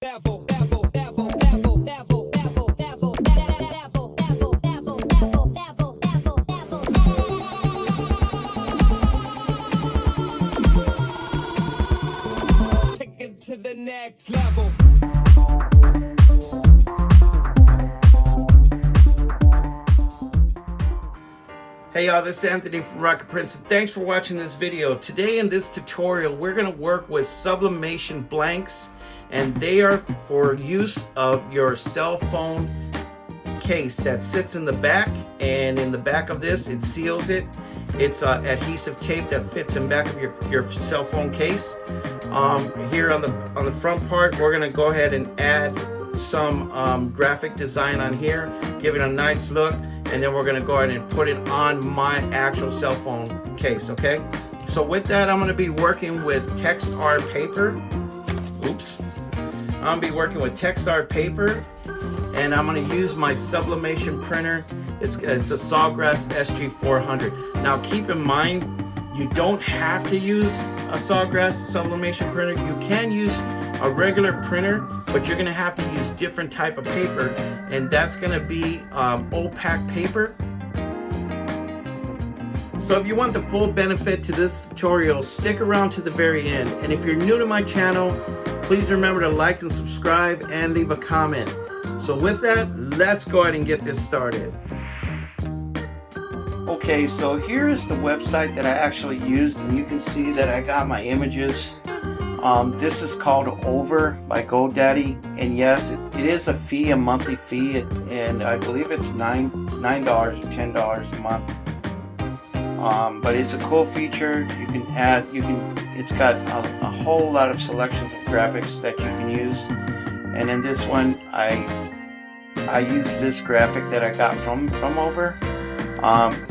Take it to the next level. Hey y'all, this is Anthony from RICOH, and thanks for watching this video. Today in this tutorial, we're going to work with sublimation blanks, and they are for use of your cell phone case that sits in the back, and in the back of this, it seals it. It's adhesive tape that fits in back of your cell phone case. Here on the front part, we're going to go ahead and add some graphic design on here, give it a nice look, and then we're going to go ahead and put it on my actual cell phone case. Okay, so with that, I'm going to be working with text art paper. Oops, I'm going to be working with text art paper, and I'm going to use my sublimation printer. It's a Grass SG400. Now keep in mind, you don't have to use a Sawgrass sublimation printer. You can use a regular printer, but you're gonna have to use different type of paper, and that's gonna be opaque paper. So if you want the full benefit to this tutorial, stick around to the very end. And if you're new to my channel, please remember to like and subscribe and leave a comment. So with that, let's go ahead and get this started. Okay, so here is the website that I actually used, and you can see that I got my images. This is called Over by GoDaddy, and yes, it is a fee, a monthly fee, and I believe it's $9 or $10 a month. But it's a cool feature. You can add, it's got a whole lot of selections of graphics that you can use. And in this one, I use this graphic that I got from Over.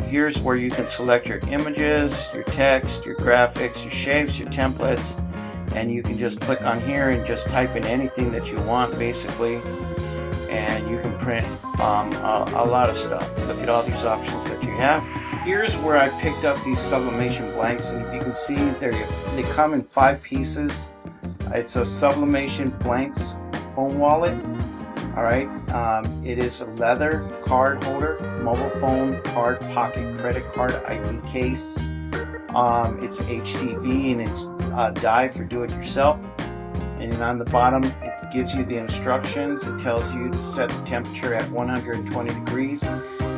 Here's where you can select your images, your text, your graphics, your shapes, your templates, and you can just click on here and just type in anything that you want, basically, and you can print a lot of stuff. Look at all these options that you have. Here's where I picked up these sublimation blanks, and if you can see, they come in 5 pieces. It's a sublimation blanks phone wallet. Alright, it is a leather card holder, mobile phone, card pocket, credit card, ID case. It's HTV, and it's dye for do-it-yourself. And on the bottom, it gives you the instructions. It tells you to set the temperature at 120 degrees.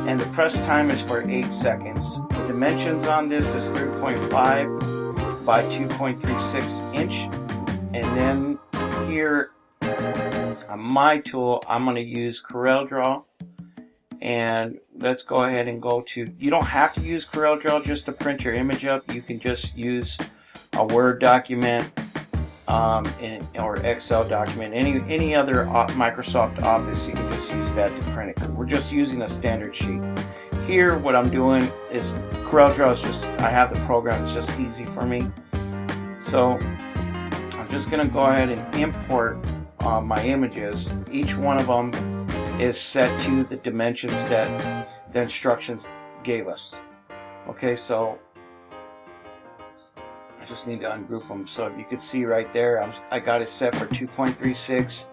And the press time is for 8 seconds. The dimensions on this is 3.5 by 2.36 inch. And then here, on my tool, I'm going to use CroelDraw, and let's go ahead and go to, you don't have to use CroelDraw just to print your image up. You can just use a Word document or Excel document, any other Microsoft Office. You can just use that to print it. We're just using a standard sheet. Here what I'm doing is CroelDraw is just, I have the program, it's just easy for me. So I'm just going to go ahead and import my images. Each one of them is set to the dimensions that the instructions gave us. Okay, so I just need to ungroup them. So you can see right there, I got it set for 2.36,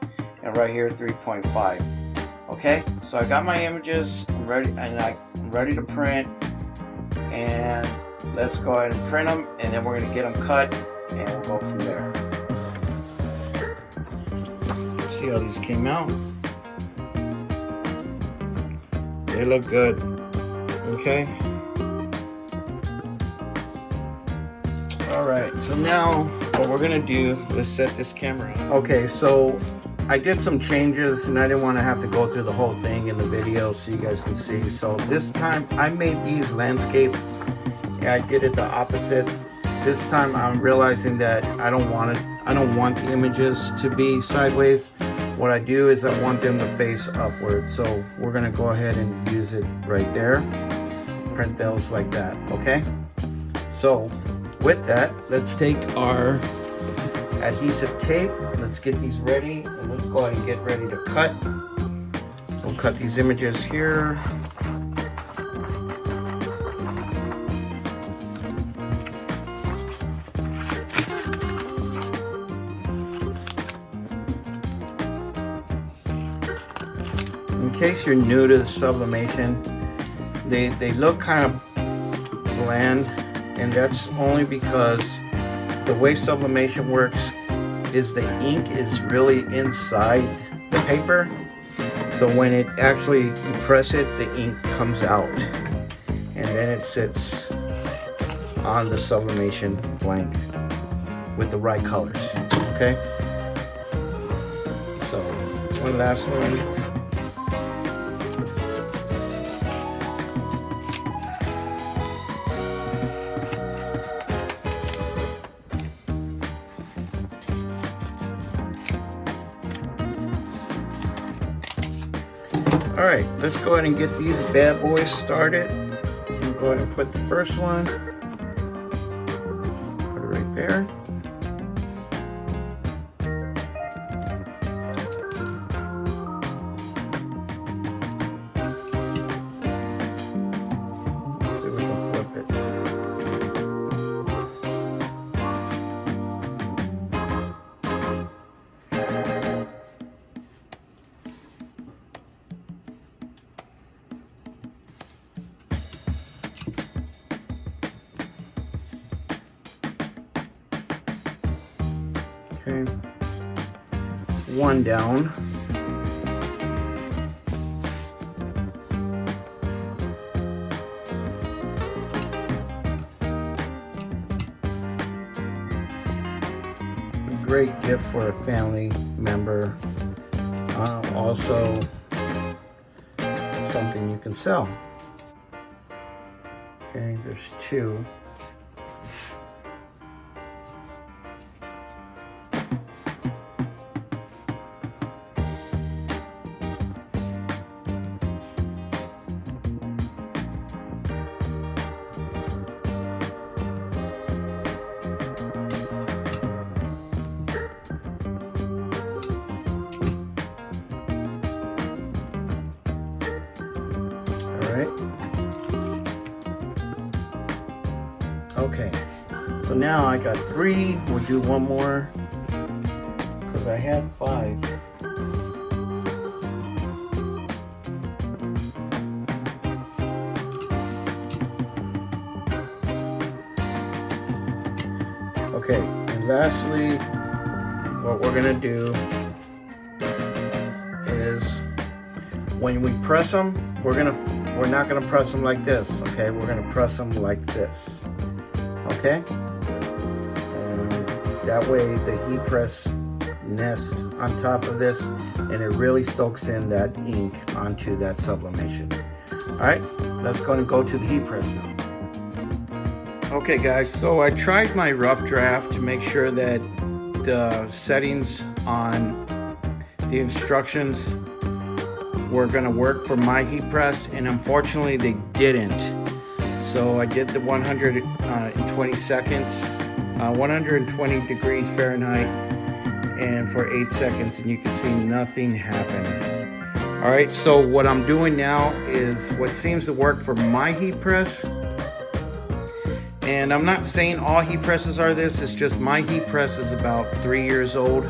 and right here 3.5. Okay, so I got my images. I'm ready, and I'm ready to print. And let's go ahead and print them, and then we're going to get them cut, and we'll go from there. See how these came out. They look good. Okay. Alright, so now what we're gonna do is set this camera up. Okay, so I did some changes, and I didn't want to have to go through the whole thing in the video so you guys can see. So this time I made these landscape. I did it the opposite. This time I'm realizing that I don't want the images to be sideways. What I do is I want them to face upward. So we're gonna go ahead and use it right there. Print those like that, okay? So with that, let's take our adhesive tape. Let's get these ready, and let's go ahead and get ready to cut. We'll cut these images here. In case you're new to the sublimation, they look kind of bland, and that's only because the way sublimation works is the ink is really inside the paper. So when it actually, you press it, the ink comes out, and then it sits on the sublimation blank with the right colors, okay? So, one last one. All right, let's go ahead and get these bad boys started. I'm going to put the first one, put it right there. Let's see if we can flip it. Okay, one down. A great gift for a family member. Also, something you can sell. Okay, there's two. Okay, so now I got 3. We'll do one more because I had 5. Okay, and lastly, what we're gonna do is when we press them, we're not gonna press them like this. Okay, we're gonna press them like this. Okay, that way the heat press nests on top of this, and it really soaks in that ink onto that sublimation. All right, let's go and go to the heat press now. Okay guys, so I tried my rough draft to make sure that the settings on the instructions were going to work for my heat press, and unfortunately they didn't. So I did the 120 seconds, 120 degrees Fahrenheit, and for 8 seconds, and you can see nothing happened. All right, so what I'm doing now is what seems to work for my heat press. And I'm not saying all heat presses are this, it's just my heat press is about 3 years old.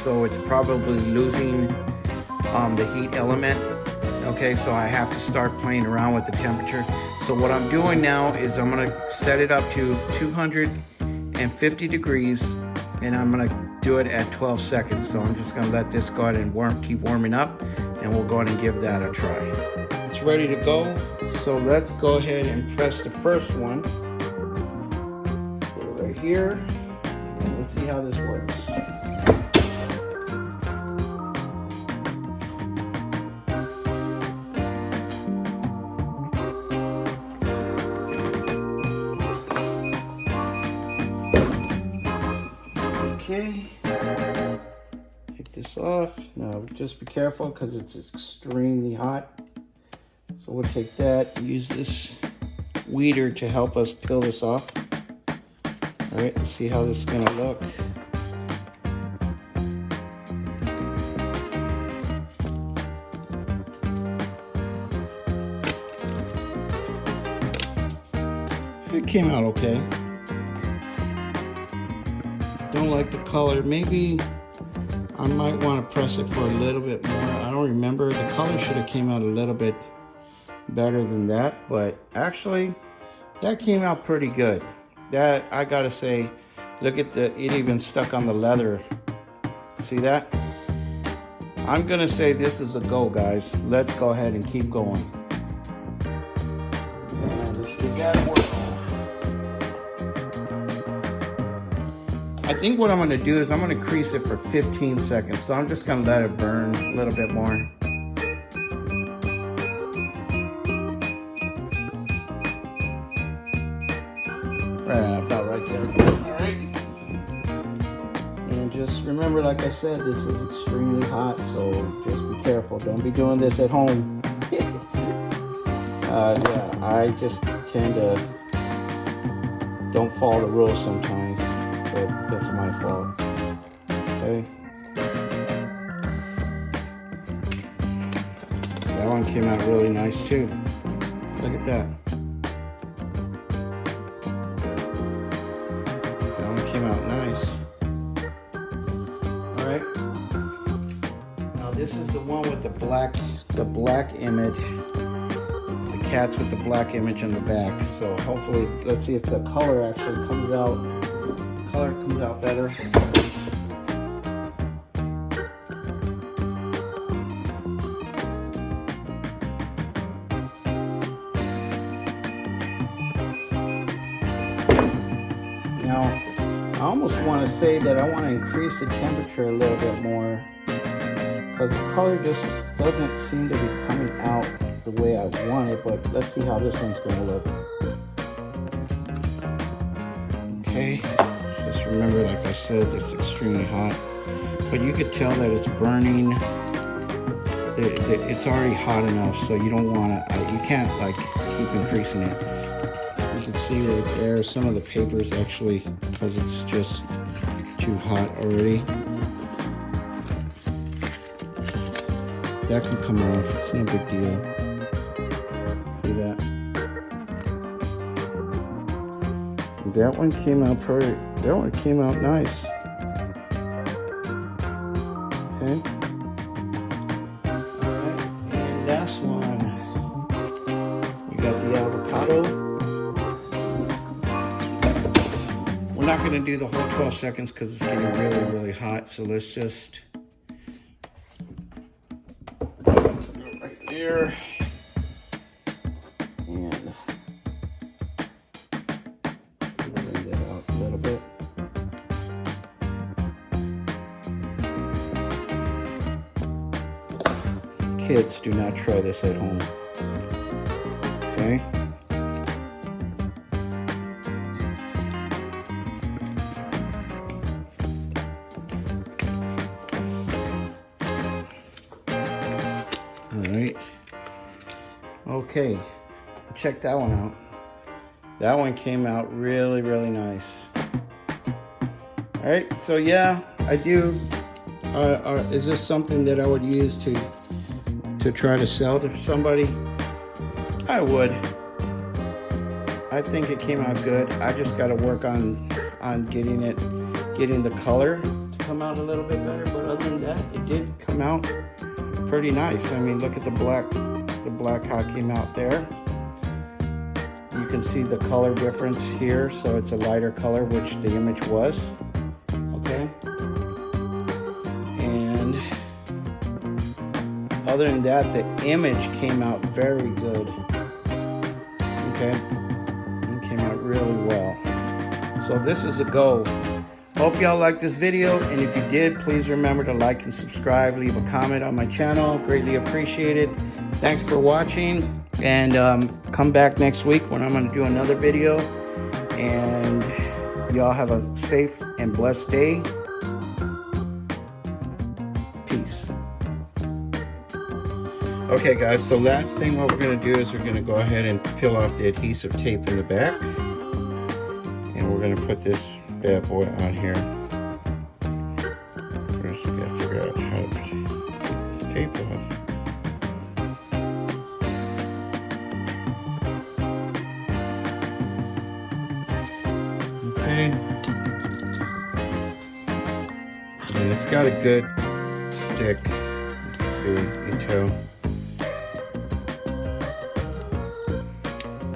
So it's probably losing the heat element. Okay, so I have to start playing around with the temperature. So what I'm doing now is I'm gonna set it up to 250 degrees, and I'm gonna do it at 12 seconds. So I'm just gonna let this go ahead and keep warming up, and we'll go ahead and give that a try. It's ready to go. So let's go ahead and press the first one. Put it right here, and let's see how this works. Okay, take this off. Now just be careful because it's extremely hot. So we'll take that, use this weeder to help us peel this off. All right, let's see how this is gonna look. It came out okay. Don't like the color. Maybe I might want to press it for a little bit more. I don't remember. The color should have came out a little bit better than that, but actually that came out pretty good. That, I gotta say, look at it even stuck on the leather. See that? I'm gonna say this is a go, guys. Let's go ahead and keep going. And let's get that work. I think what I'm gonna do is I'm gonna crease it for 15 seconds. So I'm just gonna let it burn a little bit more. About right there. Alright. And just remember, like I said, this is extremely hot, so just be careful. Don't be doing this at home. Yeah, I just tend to don't follow the rules sometimes, but that's my fault. Okay. That one came out really nice too. Look at that. This is the one with the black image, the cats with the black image on the back. So hopefully, let's see if the color actually comes out. Color comes out better. Now, I almost want to say that I want to increase the temperature a little bit more, because the color just doesn't seem to be coming out the way I want it, but let's see how this one's going to look. Okay, just remember, like I said, it's extremely hot, but you could tell that it's burning. It's already hot enough, so you don't want to, you can't like keep increasing it. You can see right there some of the papers actually, because it's just too hot already. That can come off, it's no big deal. See that? That one came out pretty, that one came out nice. Okay. Alright, and that's one. We got the avocado. We're not going to do the whole 12 seconds because it's getting really, really hot, so let's just here and bring that out a little bit. Kids, do not try this at home. Okay. Alright. Okay. Check that one out. That one came out really, really nice. Alright, so yeah, I do. Is this something that I would use to try to sell to somebody? I would. I think it came out good. I just got to work on getting the color to come out a little bit better. But other than that, it did come out pretty nice. I mean, look at the black how it came out there. You can see the color difference here, so it's a lighter color, which the image was. Okay. And other than that, the image came out very good. Okay. It came out really well. So this is a go. Hope y'all liked this video, and if you did, please remember to like and subscribe, leave a comment on my channel, greatly appreciated. Thanks for watching, and come back next week when I'm going to do another video, and y'all have a safe and blessed day. Peace. Okay guys, so last thing what we're going to do is we're going to go ahead and peel off the adhesive tape in the back, and we're going to put this bad boy on here. First we gotta figure out how to take this tape off. Okay. And it's got a good stick. Let's see, me too.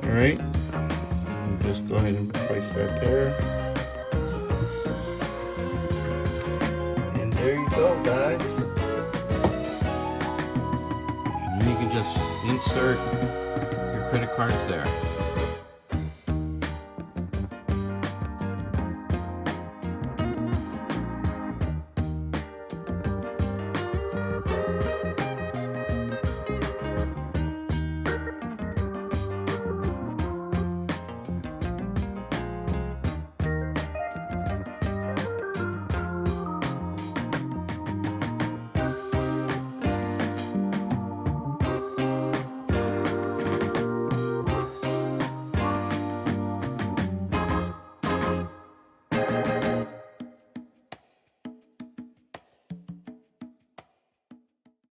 Alright, just go ahead and place that there. And there you go, guys. And then you can just insert your credit cards there.